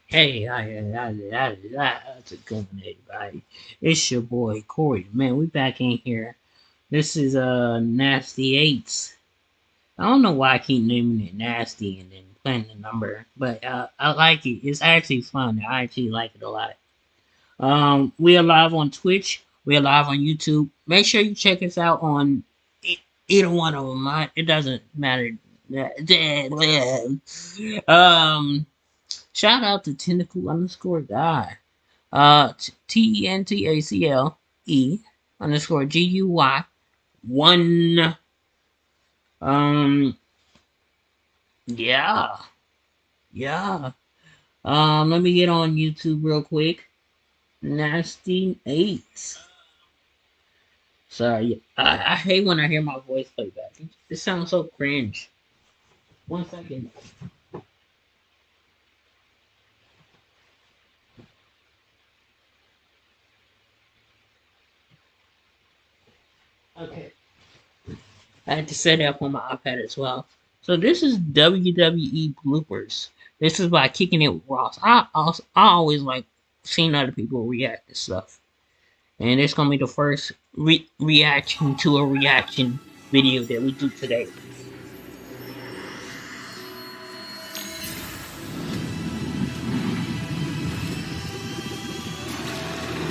Hey, that's a good one, everybody. It's your boy Corey. Man, we back in here. This is Nasty Eights. I don't know why I keep naming it Nasty and then playing the number, but I like it. It's actually fun. I actually like it a lot. We are live on Twitch. We are live on YouTube. Make sure you check us out on either one of them. It doesn't matter. Shout out to Tentacle underscore guy. TENTACLE underscore GUY one. Um, yeah, yeah. Let me get on YouTube real quick. Nasty Eights. Sorry, I hate when I hear my voice play back. It sounds so cringe. 1 second. Okay. I had to set it up on my iPad as well. So this is WWE bloopers. This is by Kicking It with Ross. I always like seeing other people react to stuff, and it's gonna be the first reaction to a reaction video that we do today.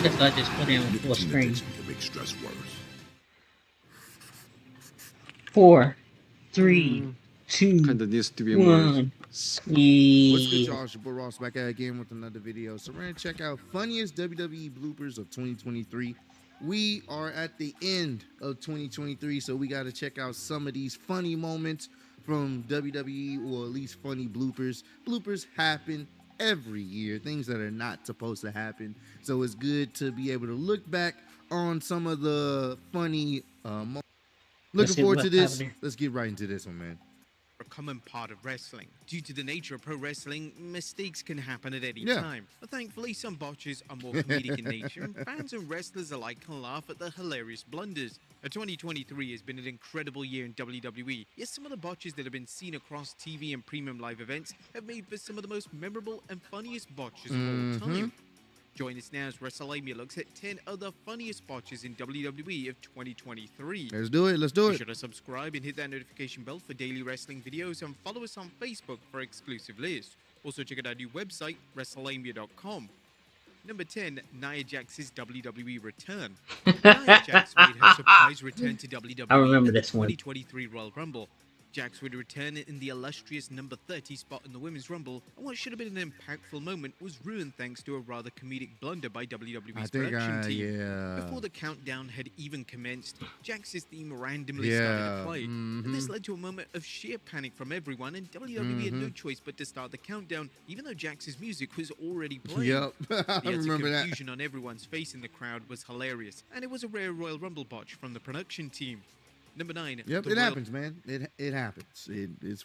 Just I just put in full Nicotine screen. addiction can make stress worse. 4, 3, Mm, 2, Kinda needs to be more. 1. What's good, Yeah. y'all? It's your boy Ross back at again with another video. So we're gonna check out funniest WWE bloopers of 2023. We are at the end of 2023, so we got to check out some of these funny moments from WWE, or at least funny bloopers. Bloopers happen every year, things that are not supposed to happen. So it's good to be able to look back on some of the funny moments. Let's Looking see forward to what's this. happening. Let's get right into this one, man. A common part of wrestling. Due to the nature of pro wrestling, mistakes can happen at any Yeah. time. But thankfully, some botches are more comedic in nature, and fans and wrestlers alike can laugh at the hilarious blunders. 2023 has been an incredible year in WWE, yet some of the botches that have been seen across TV and premium live events have made for some of the most memorable and funniest botches of all time. Join us now as WrestleMania looks at 10 other funniest botches in WWE of 2023. Let's do it. Let's do Be it. sure to subscribe and hit that notification bell for daily wrestling videos, and follow us on Facebook for exclusive lists. Also check out our new website, WrestleMania.com. Number 10, Nia Jax's WWE return. Nia Jax made her surprise return to WWE I remember at the this one. 2023 Royal Rumble. Jax would return in the illustrious number 30 spot in the Women's Rumble, and what should have been an impactful moment was ruined thanks to a rather comedic blunder by WWE's production team. yeah. Before the countdown had even commenced, Jax's theme randomly started to play. And this led to a moment of sheer panic from everyone, and WWE had no choice but to start the countdown, even though Jax's music was already playing. Yep. I The utter remember that. confusion on everyone's face in the crowd was hilarious, and it was a rare Royal Rumble botch from the production team. Number 9. Yep, the it Royal happens, man. It happens. It's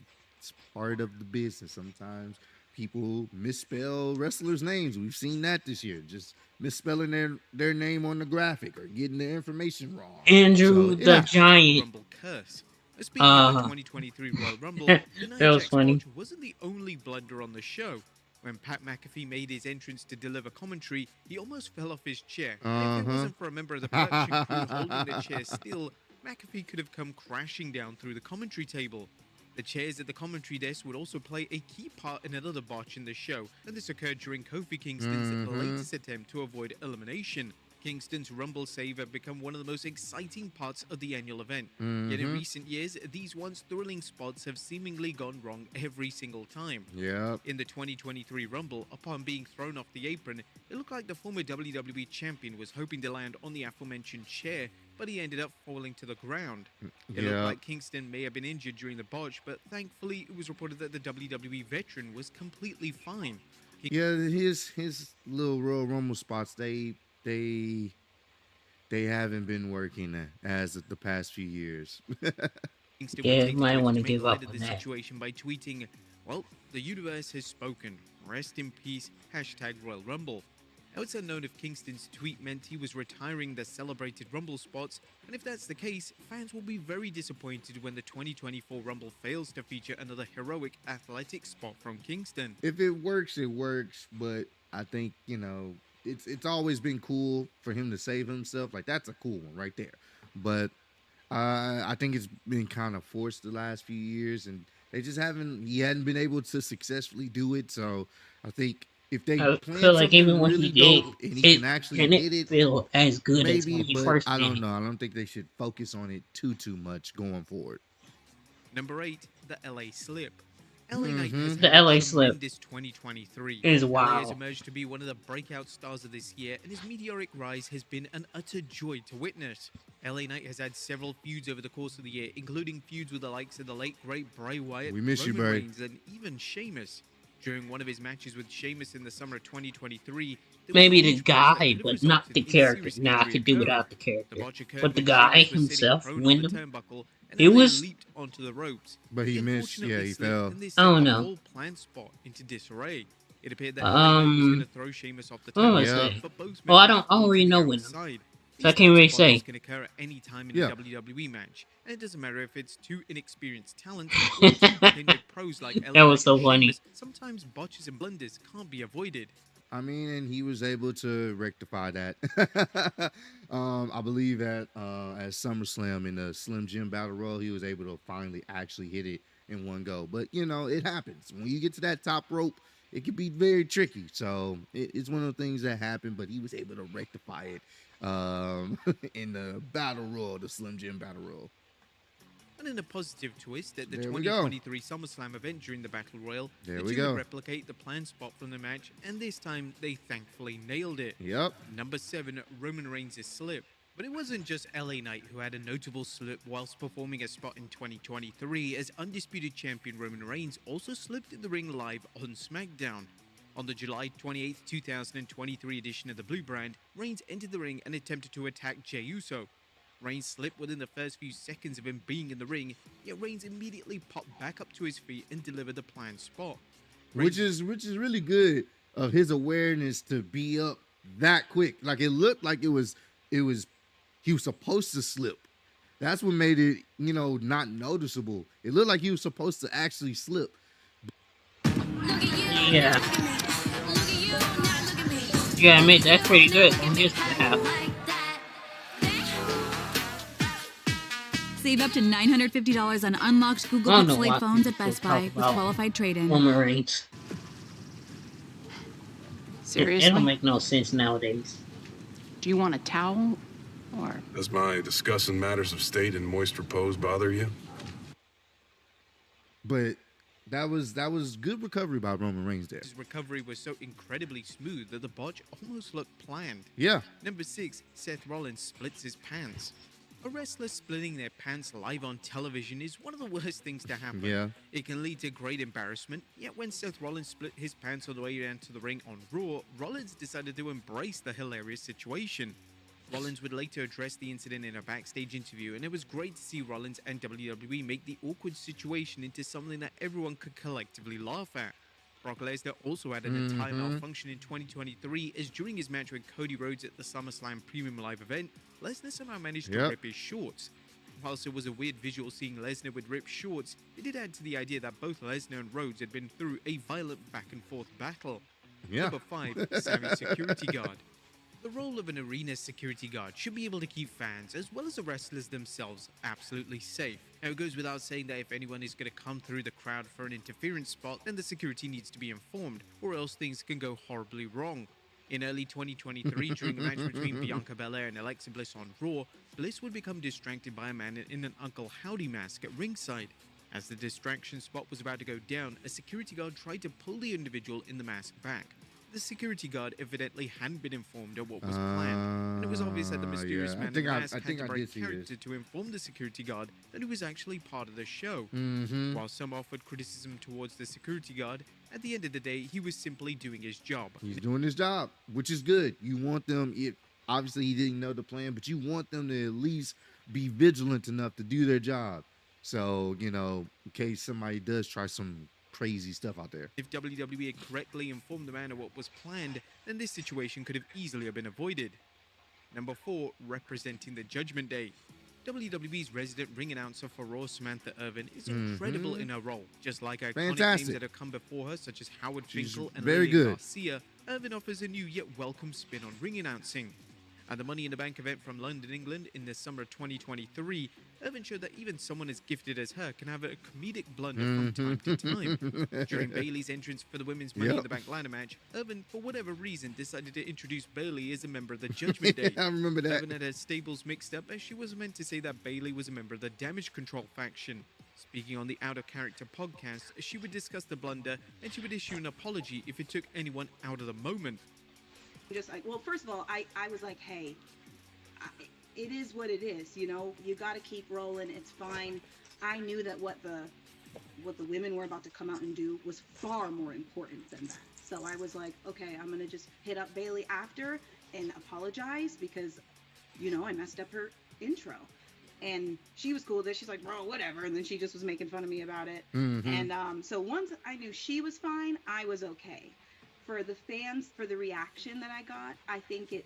part of the business. Sometimes people misspell wrestlers' names. We've seen that this year. Just misspelling their name on the graphic or getting the information wrong. Andrew So, it the happens. Giant. Rumble curse. Speaking of the 2023 Royal Rumble, the Nia That was Jax funny. botch wasn't the only blunder on the show. When Pat McAfee made his entrance to deliver commentary, he almost fell off his chair. If it wasn't for a member of the production crew holding the chair still, McAfee could have come crashing down through the commentary table. The chairs at the commentary desk would also play a key part in another botch in the show, and this occurred during Kofi Kingston's latest attempt to avoid elimination. Kingston's Rumble save have become one of the most exciting parts of the annual event. Yet in recent years, these once thrilling spots have seemingly gone wrong every single time. Yep. In the 2023 Rumble, upon being thrown off the apron, it looked like the former WWE champion was hoping to land on the aforementioned chair, but he ended up falling to the ground. It looked like Kingston may have been injured during the botch, but thankfully it was reported that the WWE veteran was completely fine. Yeah, his little Royal Rumble spots, they haven't been working as of the past few years. Kingston Yeah, would take might the wanna to make give light up of on the that. situation by tweeting, "Well, the universe has spoken. Rest in peace. Hashtag Royal Rumble." Now, it's unknown if Kingston's tweet meant he was retiring the celebrated Rumble spots, and if that's the case, fans will be very disappointed when the 2024 Rumble fails to feature another heroic athletic spot from Kingston. If it works, it works. But I think it's always been cool for him to save himself. Like that's a cool one right there. But I think it's been kind of forced the last few years, and they just haven't. He hadn't been able to successfully do it. So I think if they I plan feel like even something when really he did, dope and he it can actually didn't hit it, feel as good as maybe. when he But first I did don't it. know. I don't think they should focus on it too much going forward. Number 8, the LA Slip. LA Knight has The had a LA Slip tremendous 2023. is LA has wild. emerged to be one of the breakout stars of this year, and his meteoric rise has been an utter joy to witness. LA Knight has had several feuds over the course of the year, including feuds with the likes of the late great Bray Wyatt, We miss you, Roman Bray. Reigns, and even Sheamus. During one of his matches with Sheamus in the summer of 2023, there was a Maybe the huge botch that guy, could have but not resulted the in character. serious Nah, I injury could do occurring. without the The character. botch occurred But the when guy Sheamus was sitting himself, prone on the Wyndham, turnbuckle, and it LA was. leaped onto the ropes. But he missed. Yeah, Unfortunately he slipped, fell. and this Oh set the no. whole planned spot into disarray. It appeared that LA Knight was going to throw Sheamus off the What was I turnbuckle, Yep. say? but both Oh, I members don't. I pulled already to the know Wyndham, outside. so I These can't really types of botches say. can occur at any time in Yeah. a WWE match, and it doesn't matter if it's two inexperienced talents or two tenured pros like That LA was Knight so and funny. Sheamus. Sometimes botches and blunders can't be avoided. I mean, and he was able to rectify that. I believe at SummerSlam in the Slim Jim Battle Royal, he was able to finally actually hit it in one go. But it happens when you get to that top rope. It can be very tricky. So it's one of the things that happen. But he was able to rectify it in the Battle Royal, the Slim Jim Battle Royal. And in a positive twist, at the There we go. 2023 SummerSlam event during the Battle Royal, There the we two go. would replicate the planned spot from the match, and this time they thankfully nailed it. Yep. Number 7, Roman Reigns' slip. But it wasn't just LA Knight who had a notable slip whilst performing a spot in 2023, as undisputed champion Roman Reigns also slipped in the ring live on SmackDown. On the July 28, 2023 edition of the Blue Brand, Reigns entered the ring and attempted to attack Jey Uso. Reigns slipped within the first few seconds of him being in the ring, yet Reigns immediately popped back up to his feet and delivered the planned spot. Which is really good of his awareness to be up that quick. Like it looked like it was he was supposed to slip. That's what made it, not noticeable. It looked like he was supposed to actually slip. Yeah. Yeah, I mean that's pretty good on his behalf. Save up to $950 on unlocked I Google don't know Pixel why 8 phones people at Best still Buy talk with about qualified trade-in. Roman Reigns. It Seriously? don't make no sense nowadays. Do you want a towel? Or Does my discussing matters of state and moist repose bother you? But that was good recovery by Roman Reigns there. His recovery was so incredibly smooth that the botch almost looked planned. Yeah. Number 6, Seth Rollins splits his pants. A wrestler splitting their pants live on television is one of the worst things to happen. Yeah. It can lead to great embarrassment, yet when Seth Rollins split his pants on the way down to the ring on Raw, Rollins decided to embrace the hilarious situation. Rollins would later address the incident in a backstage interview, and it was great to see Rollins and WWE make the awkward situation into something that everyone could collectively laugh at. Brock Lesnar also had an entire malfunction in 2023, as during his match with Cody Rhodes at the SummerSlam Premium Live event, Lesnar somehow managed to rip his shorts. Whilst it was a weird visual seeing Lesnar with ripped shorts, it did add to the idea that both Lesnar and Rhodes had been through a violent back-and-forth battle. Yeah. Number 5, Sammy's security guard. The role of an arena security guard should be able to keep fans, as well as the wrestlers themselves, absolutely safe. Now, it goes without saying that if anyone is going to come through the crowd for an interference spot, then the security needs to be informed, or else things can go horribly wrong. In early 2023, during a match between Bianca Belair and Alexa Bliss on Raw, Bliss would become distracted by a man in an Uncle Howdy mask at ringside. As the distraction spot was about to go down, a security guard tried to pull the individual in the mask back. The security guard evidently hadn't been informed of what was planned, and it was obvious that the mysterious man in the mask had to break character to inform the security guard that he was actually part of the show. While some offered criticism towards the security guard, at the end of the day, he was simply doing his job. He's doing his job, which is good. You want them, obviously he didn't know the plan, but you want them to at least be vigilant enough to do their job. So, in case somebody does try some crazy stuff out there. If WWE had correctly informed the man of what was planned, then this situation could have easily been avoided. Number 4, representing the Judgment Day. WWE's resident ring announcer for Raw, Samantha Irvin, is incredible in her role. Just like iconic names that have come before her, such as Howard Finkel and Lillian Garcia, Irvin offers a new yet welcome spin on ring announcing. At the Money in the Bank event from London, England in the summer of 2023, Irvin showed that even someone as gifted as her can have a comedic blunder from time to time. During Bayley's entrance for the Women's Money in the Bank ladder match, Irvin, for whatever reason, decided to introduce Bayley as a member of the Judgment Day. I remember that. Irvin had her stables mixed up as she was meant to say that Bayley was a member of the Damage Control faction. Speaking on the Out of Character podcast, she would discuss the blunder and she would issue an apology if it took anyone out of the moment. Just like, well, first of all, I was like, hey, it is what it is, you know, you got to keep rolling. It's fine. I knew that what the women were about to come out and do was far more important than that. So I was like, okay, I'm going to just hit up Bayley after and apologize because, you know, I messed up her intro. And she was cool with it. She's like, bro, whatever. And then she just was making fun of me about it. And so once I knew she was fine, I was okay. For the fans, for the reaction that I got, I think it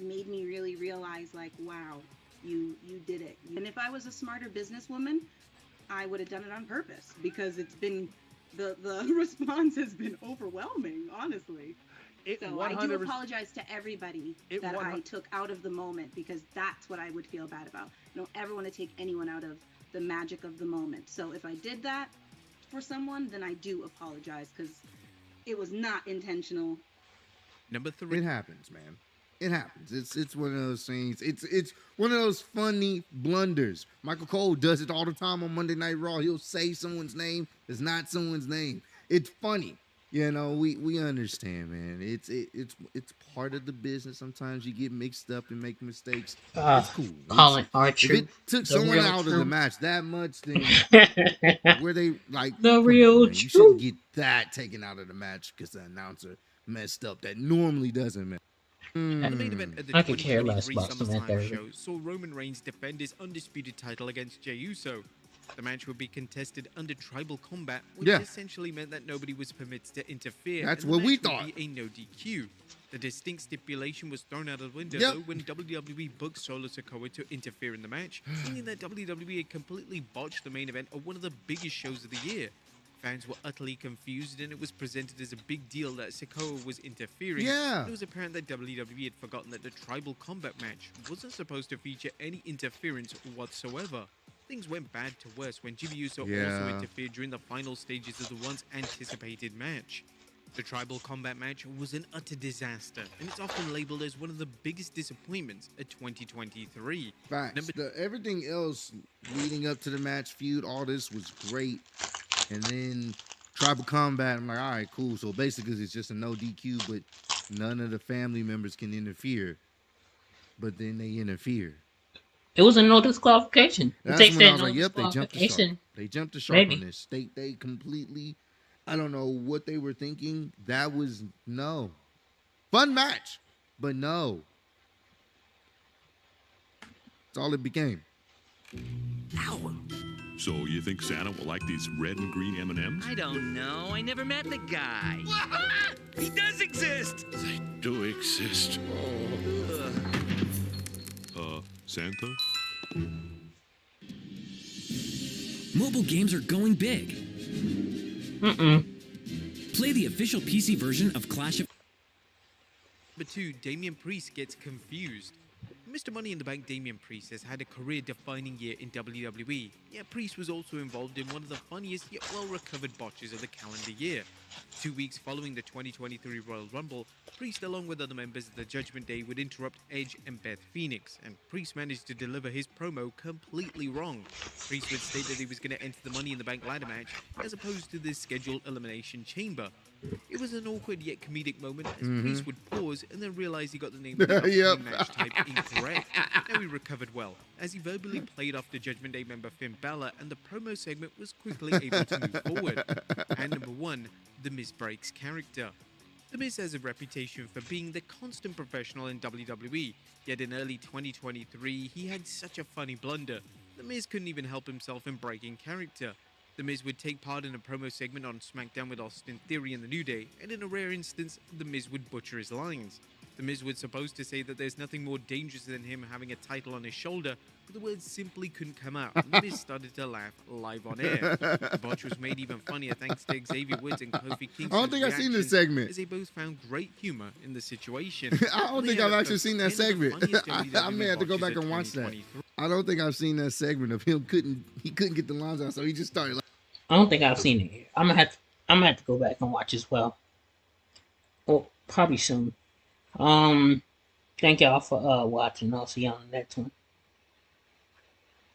made me really realize, like, wow, you did it. And if I was a smarter businesswoman, I would have done it on purpose because it's been the response has been overwhelming, honestly. So I do apologize to everybody that I took out of the moment because that's what I would feel bad about. I don't ever want to take anyone out of the magic of the moment. So if I did that for someone, then I do apologize because it was not intentional. Number 3. It happens, man. It happens. It's one of those things. It's one of those funny blunders. Michael Cole does it all the time on Monday Night Raw. He'll say someone's name. It's not someone's name. It's funny. You know, we understand, man. It's part of the business. Sometimes you get mixed up and make mistakes. It's cool. Colin Archer. If it took someone out of the match that much, then where they like the real on, you shouldn't get that taken out of the match because the announcer messed up. That normally doesn't matter. The main event at the I could care less 2023 about Samantha SummerSlam Irvin. show saw Roman Reigns defend his undisputed title against Jey Uso. The match would be contested under tribal combat, which essentially meant that nobody was permitted to interfere. That's and the what we match thought. would be a no DQ. The distinct stipulation was thrown out of the window though, when WWE booked Solo Sikoa to interfere in the match, meaning that WWE had completely botched the main event of one of the biggest shows of the year. Fans were utterly confused, and it was presented as a big deal that Sikoa was interfering. It was apparent that WWE had forgotten that the tribal combat match wasn't supposed to feature any interference whatsoever. Things went bad to worse when Jimmy Uso also interfered during the final stages of the once anticipated match. The tribal combat match was an utter disaster, and it's often labeled as one of the biggest disappointments of 2023. Facts. Everything else leading up to the match, feud, all this was great. And then tribal combat, I'm like, all right, cool. So basically it's just a no DQ, but none of the family members can interfere. But then they interfere. It was a no disqualification. That's They when said I was no like, yep, they jumped the shark. disqualification. They jumped the shark on this. They completely, I don't know what they were thinking. That was no. Fun match, but no. That's all it became. Ow. So you think Santa will like these red and green M&Ms? I don't know. I never met the guy. He does exist. They do exist. Santa? Mobile games are going big. Play the official PC version of Clash of... Number 2, Damian Priest gets confused. Mr. Money in the Bank Damian Priest has had a career-defining year in WWE. Yet Priest was also involved in one of the funniest yet well-recovered botches of the calendar year. 2 weeks following the 2023 Royal Rumble, Priest along with other members of the Judgment Day would interrupt Edge and Beth Phoenix, and Priest managed to deliver his promo completely wrong. Priest would state that he was going to enter the Money in the Bank ladder match as opposed to the scheduled Elimination Chamber. It was an awkward yet comedic moment as Priest would pause and then realize he got the name of the match type incorrect. Now he recovered well, as he verbally played off the Judgment Day member Finn Balor, and the promo segment was quickly able to move forward. And number 1, The Miz breaks character. The Miz has a reputation for being the constant professional in WWE, yet in early 2023 he had such a funny blunder. The Miz couldn't even help himself in breaking character. The Miz would take part in a promo segment on SmackDown with Austin Theory and The New Day, and in a rare instance, The Miz would butcher his lines. The Miz was supposed to say that there's nothing more dangerous than him having a title on his shoulder, but the words simply couldn't come out, and The Miz started to laugh live on air. The botch was made even funnier thanks to Xavier Woods and Kofi Kingston's I don't think I've seen this segment. as they both found great humor in the situation. I don't think I've actually seen that segment. I may have to go back and watch that. I don't think I've seen that segment of him he couldn't get the lines out, so he just started. I don't think I've seen it here. I'm gonna have to go back and watch as well. Well, probably soon. Thank y'all for watching. I'll see y'all on the next one.